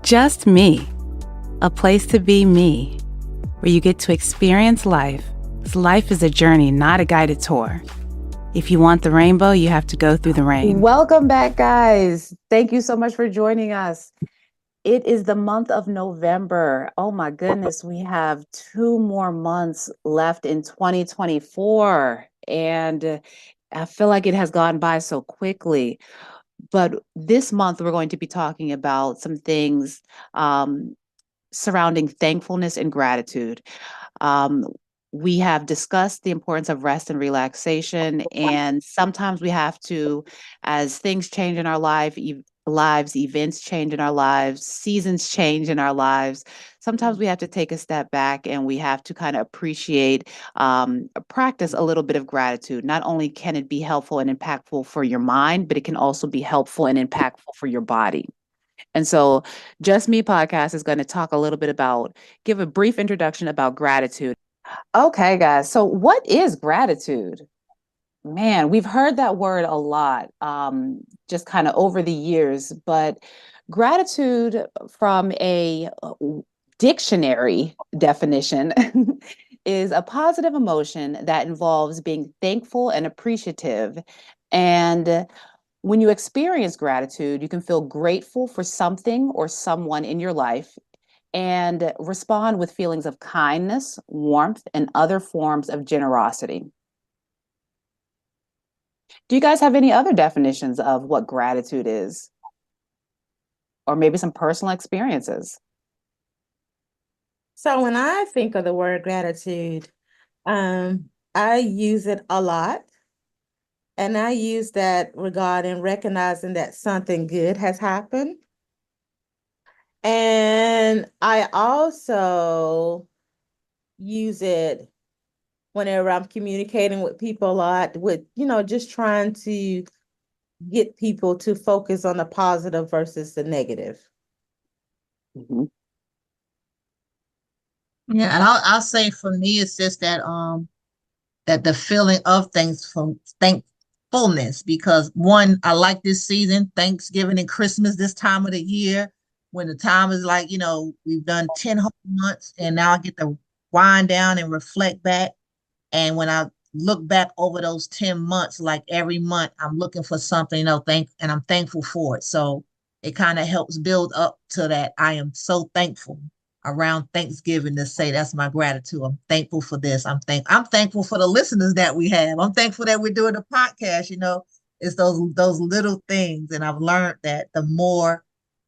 Just me, a place to be me, where you get to experience life. 'Cause life is a journey, not a guided tour. If you want the rainbow, you have to go through the rain. Welcome back, guys. Thank you so much for joining us. It is the month of November. Oh my goodness, we have 2 more months left in 2024. And I feel like it has gone by so quickly. But this month, we're going to be talking about some things surrounding thankfulness and gratitude. Um, we have discussed the importance of rest and relaxation, and sometimes we have to, as things change in our lives, events change in our lives, seasons change in our lives. Sometimes we have to take a step back and we have to kind of appreciate, practice a little bit of gratitude. Not only can it be helpful and impactful for your mind, but it can also be helpful and impactful for your body. And so, Just Me podcast is going to talk a little bit about, give a brief introduction about gratitude. Okay, guys. So, what is gratitude? Man, we've heard that word a lot, just kind of over the years. But gratitude, from a dictionary definition, is a positive emotion that involves being thankful and appreciative. And when you experience gratitude, you can feel grateful for something or someone in your life and respond with feelings of kindness, warmth, and other forms of generosity. Do you guys have any other definitions of what gratitude is? Or maybe some personal experiences? So when I think of the word gratitude, I use it a lot. And I use that regarding recognizing that something good has happened. And I also use it whenever I'm communicating with people a lot, with, just trying to get people to focus on the positive versus the negative. Mm-hmm. Yeah, and I'll say for me, it's just that the feeling of thankfulness, because one, I like this season, Thanksgiving and Christmas, this time of the year, when the time is like, we've done 10 whole months, and now I get to wind down and reflect back. And when I look back over those 10 months, like every month, I'm looking for something, and I'm thankful for it. So it kind of helps build up to that. I am so thankful around Thanksgiving to say that's my gratitude. I'm thankful for this. I'm thankful for the listeners that we have. I'm thankful that we're doing the podcast. It's those little things. And I've learned that the more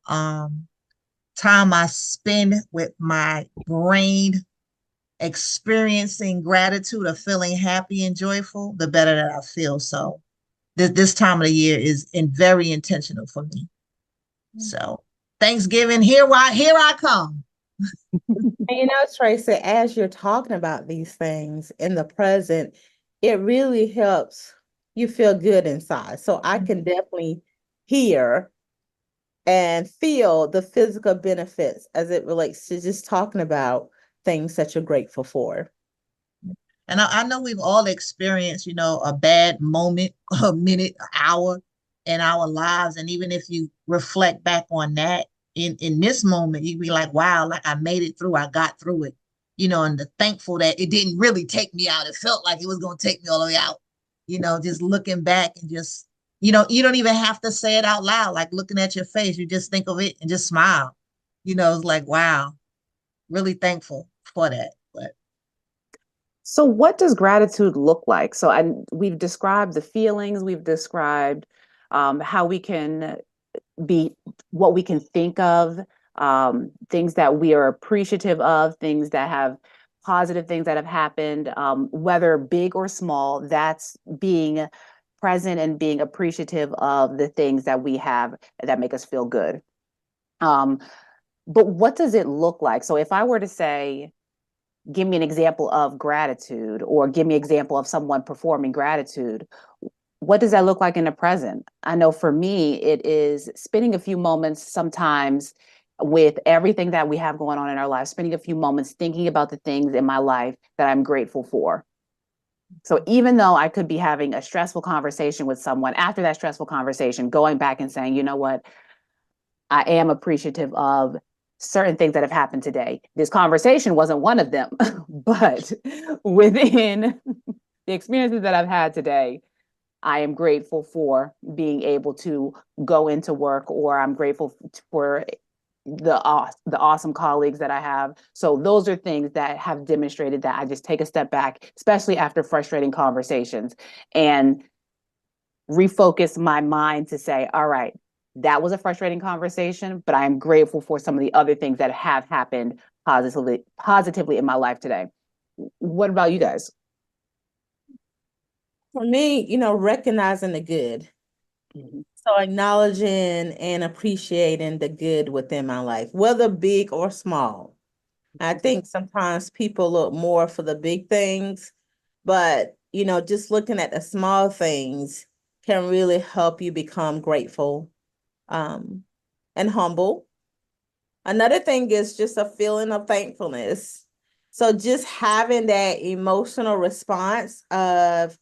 time I spend with my brain experiencing gratitude or feeling happy and joyful, the better that I feel. So this time of the year is very intentional for me. So Thanksgiving, here I come. And Tracy, as you're talking about these things in the present, it really helps you feel good inside. So I can definitely hear and feel the physical benefits as it relates to just talking about things that you're grateful for. And I know we've all experienced, a bad moment, a minute, an hour in our lives. And even if you reflect back on that, in this moment, you'd be like, wow, like I made it through, I got through it, and the thankful that it didn't really take me out. It felt like it was going to take me all the way out, just looking back and just, you don't even have to say it out loud, like looking at your face, you just think of it and just smile. It's like, wow, really thankful for that. But So, what does gratitude look like? We've described the feelings, we've described how we can be, what we can think of, things that we are appreciative of, things that have positive things that have happened, whether big or small. That's being present and being appreciative of the things that we have that make us feel good. But what does it look like? So, if I were to say, give me an example of gratitude, or give me an example of someone performing gratitude, what does that look like in the present? I know for me, it is spending a few moments sometimes with everything that we have going on in our lives, spending a few moments thinking about the things in my life that I'm grateful for. So even though I could be having a stressful conversation with someone, after that stressful conversation, going back and saying, you know what, I am appreciative of certain things that have happened today. This conversation wasn't one of them, but within the experiences that I've had today, I am grateful for being able to go into work, or I'm grateful for the awesome colleagues that I have. So those are things that have demonstrated that I just take a step back, especially after frustrating conversations, and refocus my mind to say, all right, that was a frustrating conversation, but I am grateful for some of the other things that have happened positively in my life today. What about you guys? For me, recognizing the good. Mhm. So acknowledging and appreciating the good within my life, whether big or small. I think sometimes people look more for the big things, but just looking at the small things can really help you become grateful, and humble. Another thing is just a feeling of thankfulness. So just having that emotional response of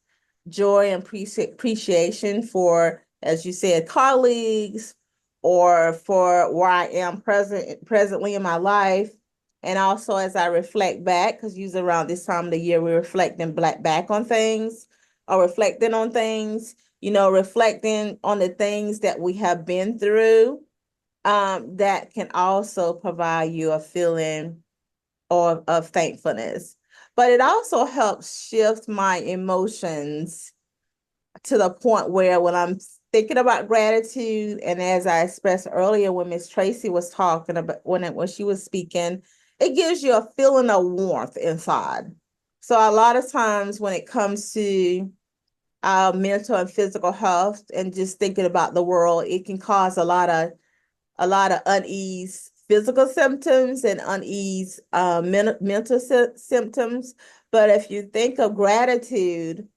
joy and appreciation for, as you said, colleagues, or for where I am presently in my life. And also as I reflect back, because usually around this time of the year, we're reflecting back on things, or reflecting on things, reflecting on the things that we have been through, that can also provide you a feeling of thankfulness. But it also helps shift my emotions to the point where when I'm thinking about gratitude, and as I expressed earlier when Miss Tracy was talking about, when she was speaking, it gives you a feeling of warmth inside. So a lot of times when it comes to our mental and physical health and just thinking about the world, it can cause a lot of unease physical symptoms and unease mental symptoms. But if you think of gratitude,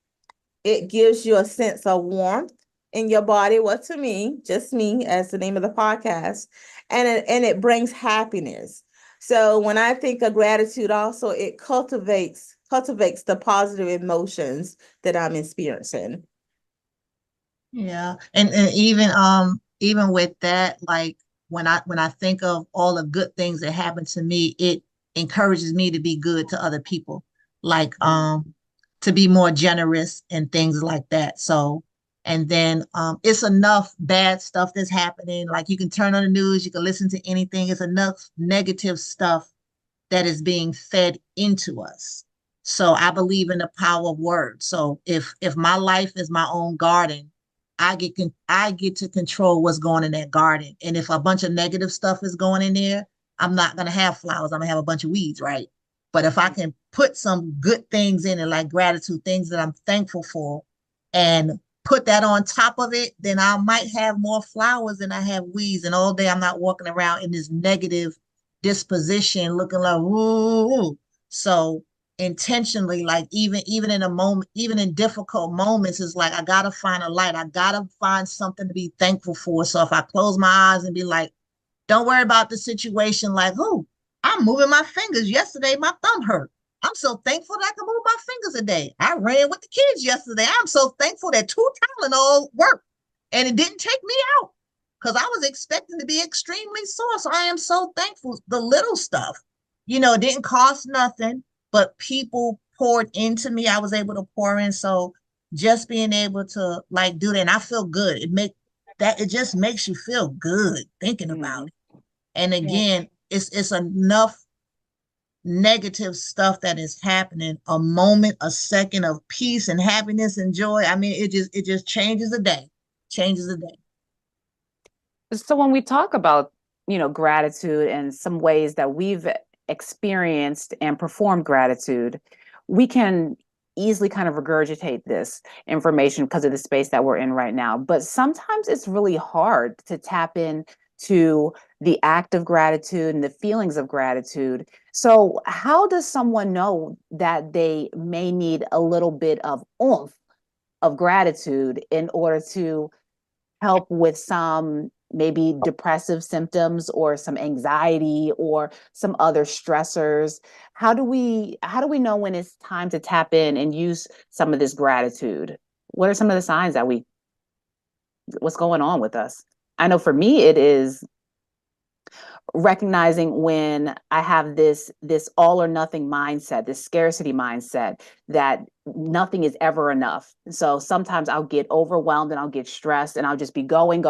it gives you a sense of warmth in your body. What, to me, just me, as the name of the podcast, and it brings happiness. So when I think of gratitude, also it cultivates the positive emotions that I'm experiencing. Yeah. And even with that, like when I think of all the good things that happen to me, it encourages me to be good to other people. Like to be more generous and things like that. So and then it's enough bad stuff that's happening. Like you can turn on the news, you can listen to anything. It's enough negative stuff that is being fed into us. So I believe in the power of words. So if my life is my own garden, I get to control what's going in that garden. And if a bunch of negative stuff is going in there, I'm not gonna have flowers. I'm gonna have a bunch of weeds, right? But if I can put some good things in it, like gratitude, things that I'm thankful for, and put that on top of it, then I might have more flowers than I have weeds. And all day I'm not walking around in this negative disposition looking like ooh. So intentionally, like even in a moment, even in difficult moments, it's like I gotta find a light. I gotta find something to be thankful for. So if I close my eyes and be like, don't worry about the situation, like, oh, I'm moving my fingers. Yesterday my thumb hurt. I'm so thankful that I can move my fingers today. I ran with the kids yesterday. I'm so thankful that 2 Tylenol worked and it didn't take me out because I was expecting to be extremely sore. So I am so thankful. The little stuff, it didn't cost nothing, but people poured into me. I was able to pour in. So just being able to like do that, and I feel good. It just makes you feel good thinking about it. And Yeah. again, it's enough negative stuff that is happening, a moment, a second of peace and happiness and joy. I mean, it just changes the day. Changes the day. So when we talk about, gratitude and some ways that we've experienced and performed gratitude, we can easily kind of regurgitate this information because of the space that we're in right now. But sometimes it's really hard to tap in to the act of gratitude and the feelings of gratitude. So how does someone know that they may need a little bit of oomph of gratitude in order to help with some maybe depressive symptoms or some anxiety or some other stressors? How do we know when it's time to tap in and use some of this gratitude? What are some of the signs that what's going on with us? I know for me it is recognizing when I have this all or nothing mindset, this scarcity mindset, that nothing is ever enough. So sometimes I'll get overwhelmed and I'll get stressed and I'll just be going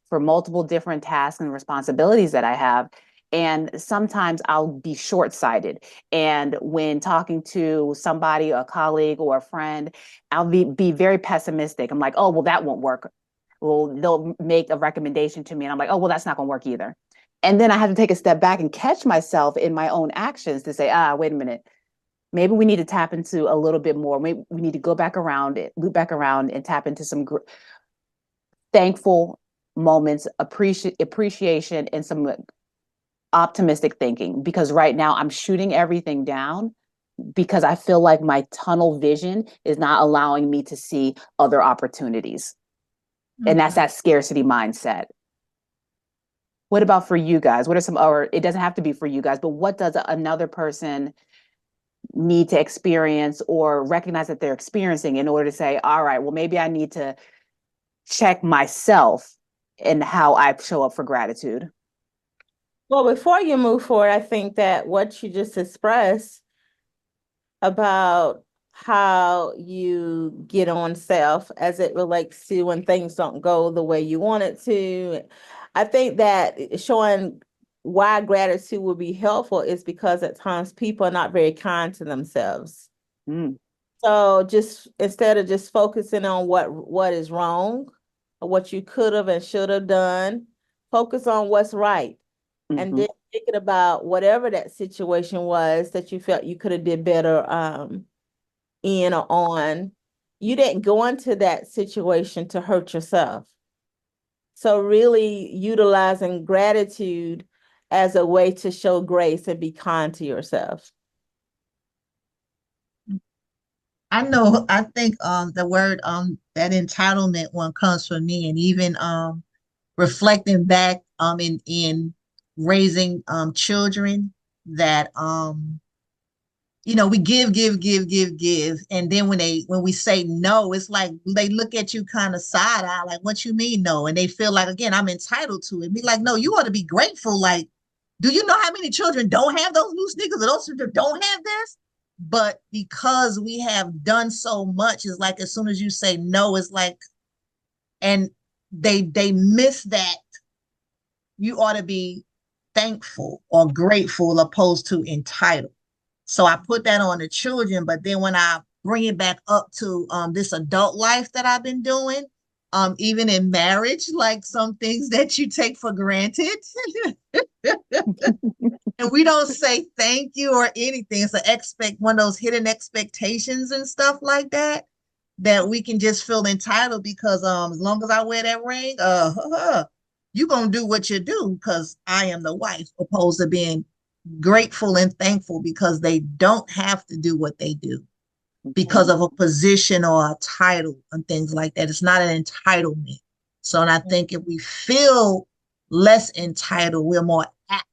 for multiple different tasks and responsibilities that I have. And sometimes I'll be short-sighted. And when talking to somebody, a colleague or a friend, I'll be very pessimistic. I'm like, oh, well, that won't work. Well, they'll make a recommendation to me and I'm like, oh, well, that's not going to work either. And then I have to take a step back and catch myself in my own actions to say, wait a minute, maybe we need to tap into a little bit more. Maybe we need to go back around it, loop back around and tap into some thankful moments, appreciation, and some optimistic thinking. Because right now I'm shooting everything down because I feel like my tunnel vision is not allowing me to see other opportunities. And that's that scarcity mindset. What about for you guys? What are some, or it doesn't have to be for you guys, but what does another person need to experience or recognize that they're experiencing in order to say, all right, well, maybe I need to check myself and how I show up for gratitude? Well, before you move forward, I think that what you just expressed about how you get on self as it relates to when things don't go the way you want it to. I think that showing why gratitude would be helpful is because at times people are not very kind to themselves. Mm. So just instead of just focusing on what is wrong or what you could have and should have done, focus on what's right. And then thinking about whatever that situation was that you felt you could have did better in or on, you didn't go into that situation to hurt yourself. So really utilizing gratitude as a way to show grace and be kind to yourself. I know, I think the word that entitlement one comes from me, and even reflecting back in raising children that we give, and then when we say no, it's like they look at you kind of side eye, like, what you mean no? And they feel like, again, I'm entitled to it. Be like, no, you ought to be grateful. Like, do you know how many children don't have those new sneakers, or those children don't have this? But because we have done so much, it's like as soon as you say no, it's like, and they miss that you ought to be thankful or grateful opposed to entitled. So I put that on the children, but then when I bring it back up to this adult life that I've been doing, even in marriage, like some things that you take for granted. And we don't say thank you or anything. It's one of those hidden expectations and stuff like that, that we can just feel entitled because as long as I wear that ring, you're gonna do what you do because I am the wife, opposed to being grateful and thankful because they don't have to do what they do because of a position or a title and things like that. It's not an entitlement. So, and I think if we feel less entitled, we're more apt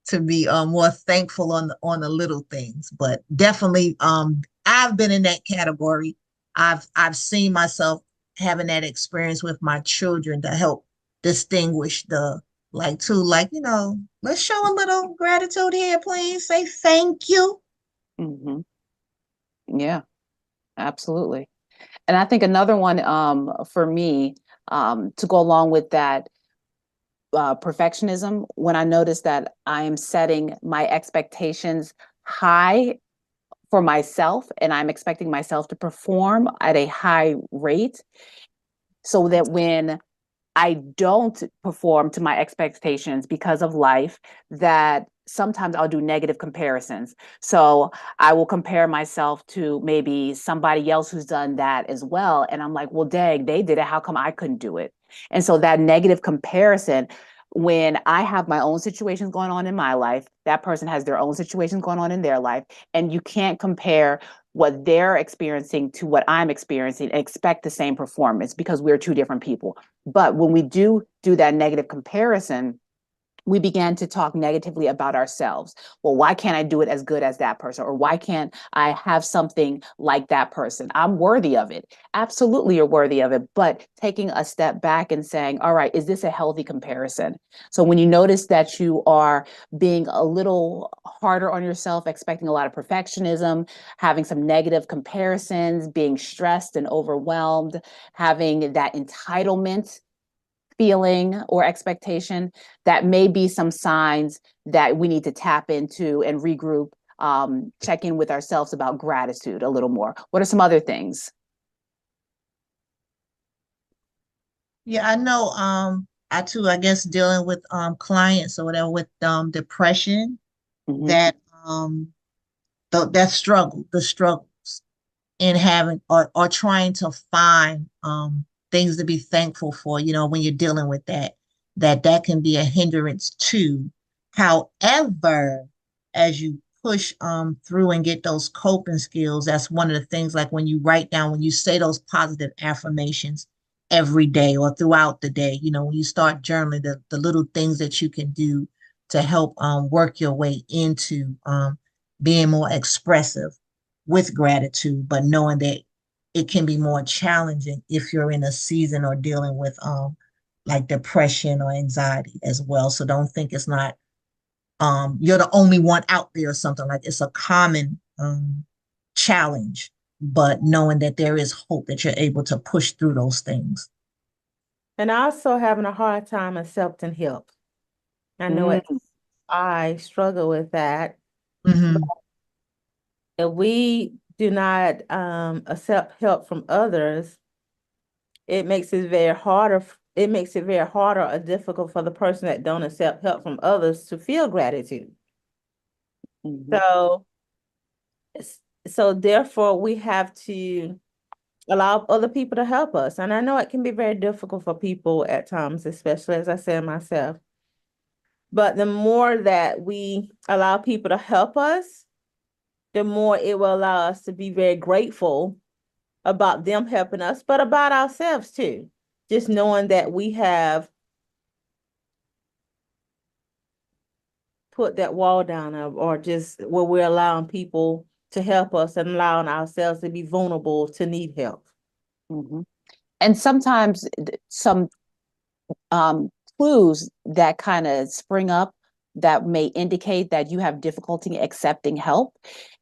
to be more thankful on the little things. But definitely, I've been in that category. I've seen myself having that experience with my children to help distinguish the let's show a little gratitude here, please. Say thank you. Mm-hmm. Yeah, absolutely. And I think another one for me to go along with that perfectionism, when I notice that I am setting my expectations high for myself and I'm expecting myself to perform at a high rate, so that when I don't perform to my expectations because of life, that sometimes I'll do negative comparisons. So I will compare myself to maybe somebody else who's done that as well. And I'm like, well, dang, they did it. How come I couldn't do it? And so that negative comparison, when I have my own situations going on in my life, that person has their own situations going on in their life. And you can't compare what they're experiencing to what I'm experiencing and expect the same performance because we're two different people. But when we do that negative comparison, we began to talk negatively about ourselves. Well, why can't I do it as good as that person? Or why can't I have something like that person? I'm worthy of it. Absolutely, you're worthy of it. But taking a step back and saying, all right, is this a healthy comparison? So when you notice that you are being a little harder on yourself, expecting a lot of perfectionism, having some negative comparisons, being stressed and overwhelmed, having that entitlement feeling or expectation, that may be some signs that we need to tap into and regroup, check in with ourselves about gratitude a little more. What are some other things? Yeah, I know. I too, I guess, dealing with clients or whatever with depression, Mm-hmm. that that struggle, the struggles in having or trying to find things to be thankful for, when you're dealing with that can be a hindrance too. However, as you push through and get those coping skills, that's one of the things, like when you write down, when you say those positive affirmations every day or throughout the day, when you start journaling, the little things that you can do to help work your way into being more expressive with gratitude, but knowing that it can be more challenging if you're in a season or dealing with like depression or anxiety as well. So don't think it's not you're the only one out there or something. Like, it's a common challenge, but knowing that there is hope, that you're able to push through those things. And also having a hard time accepting help. I know it. Mm-hmm. I struggle with that. Mm-hmm. If we do not accept help from others, it makes it very harder. It makes it very harder or difficult for the person that don't accept help from others to feel gratitude. Mm-hmm. So, so therefore, we have to allow other people to help us. And I know it can be very difficult for people at times, especially as I said myself. But the more that we allow people to help us, the more it will allow us to be very grateful about them helping us, but about ourselves too. Just knowing that we have put that wall down, or just where we're allowing people to help us and allowing ourselves to be vulnerable to need help. Mm-hmm. And sometimes some um, clues that kind of spring up that may indicate that you have difficulty accepting help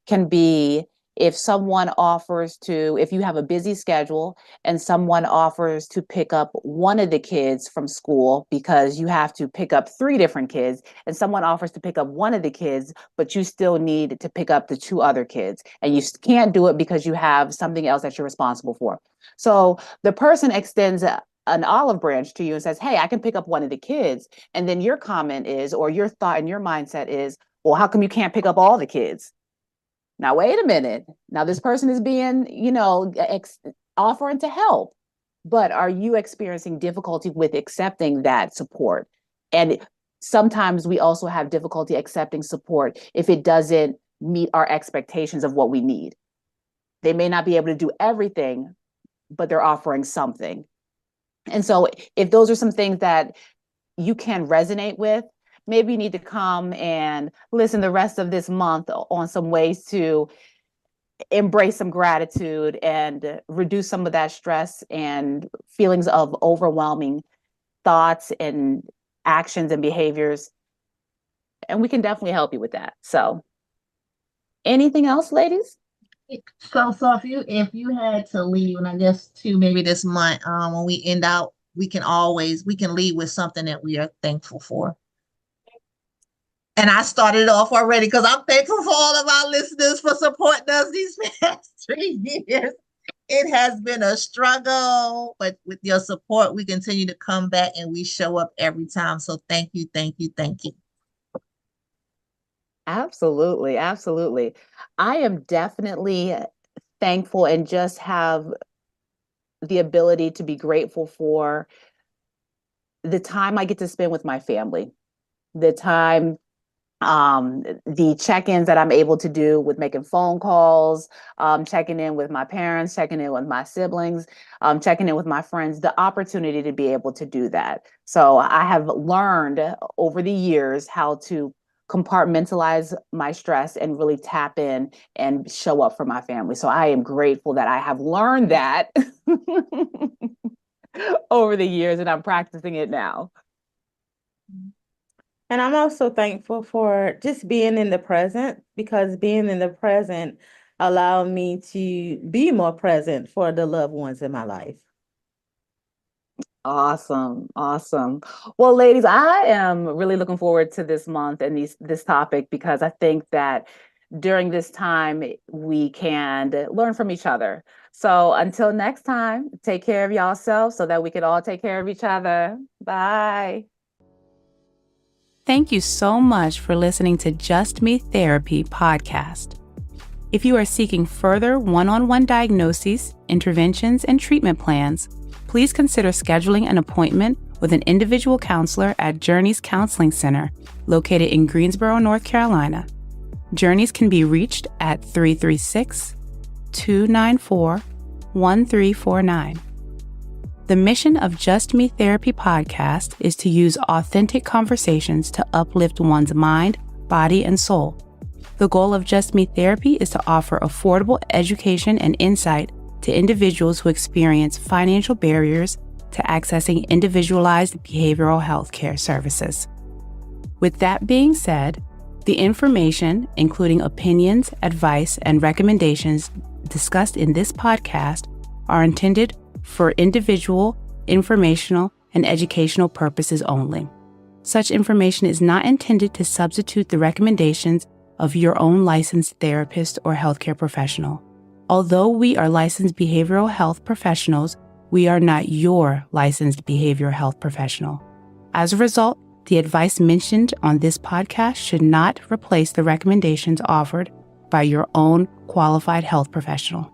can be if someone offers to, if you have a busy schedule and someone offers to pick up one of the kids from school because you have to pick up three different kids, and someone offers to pick up one of the kids, but you still need to pick up the two other kids, and you can't do it because you have something else that you're responsible for. So the person extends an olive branch to you and says, hey, I can pick up one of the kids. And then your comment is, or your thought and your mindset is, well, how come you can't pick up all the kids? Now, wait a minute. Now, this person is being, offering to help, but are you experiencing difficulty with accepting that support? And sometimes we also have difficulty accepting support if it doesn't meet our expectations of what we need. They may not be able to do everything, but they're offering something. And so if those are some things that you can resonate with, maybe you need to come and listen the rest of this month on some ways to embrace some gratitude and reduce some of that stress and feelings of overwhelming thoughts and actions and behaviors. And we can definitely help you with that. So, anything else, ladies? So if you had to leave, and I guess too, maybe this month, when we end out, we can leave with something that we are thankful for. And I started off already because I'm thankful for all of our listeners for supporting us these past 3 years. It has been a struggle, but with your support, we continue to come back and we show up every time. So thank you, thank you, thank you. Absolutely, absolutely. I am definitely thankful and just have the ability to be grateful for the time I get to spend with my family, the time the check-ins that I'm able to do with making phone calls, checking in with my parents, checking in with my siblings, checking in with my friends, the opportunity to be able to do that. So I have learned over the years how to compartmentalize my stress and really tap in and show up for my family. So I am grateful that I have learned that over the years, and I'm practicing it now. And I'm also thankful for just being in the present, because being in the present allowed me to be more present for the loved ones in my life. Awesome. Awesome. Well, ladies, I am really looking forward to this month and this topic, because I think that during this time we can learn from each other. So until next time, take care of yourselves so that we can all take care of each other. Bye. Thank you so much for listening to Just Me Therapy podcast. If you are seeking further one-on-one diagnoses, interventions, and treatment plans, please consider scheduling an appointment with an individual counselor at Journeys Counseling Center, located in Greensboro, North Carolina. Journeys can be reached at 336-294-1349. The mission of Just Me Therapy podcast is to use authentic conversations to uplift one's mind, body, and soul. The goal of Just Me Therapy is to offer affordable education and insight to individuals who experience financial barriers to accessing individualized behavioral health care services. With that being said, the information, including opinions, advice, and recommendations discussed in this podcast, are intended for individual, informational, and educational purposes only. Such information is not intended to substitute the recommendations of your own licensed therapist or healthcare professional. Although we are licensed behavioral health professionals, we are not your licensed behavioral health professional. As a result, the advice mentioned on this podcast should not replace the recommendations offered by your own qualified health professional.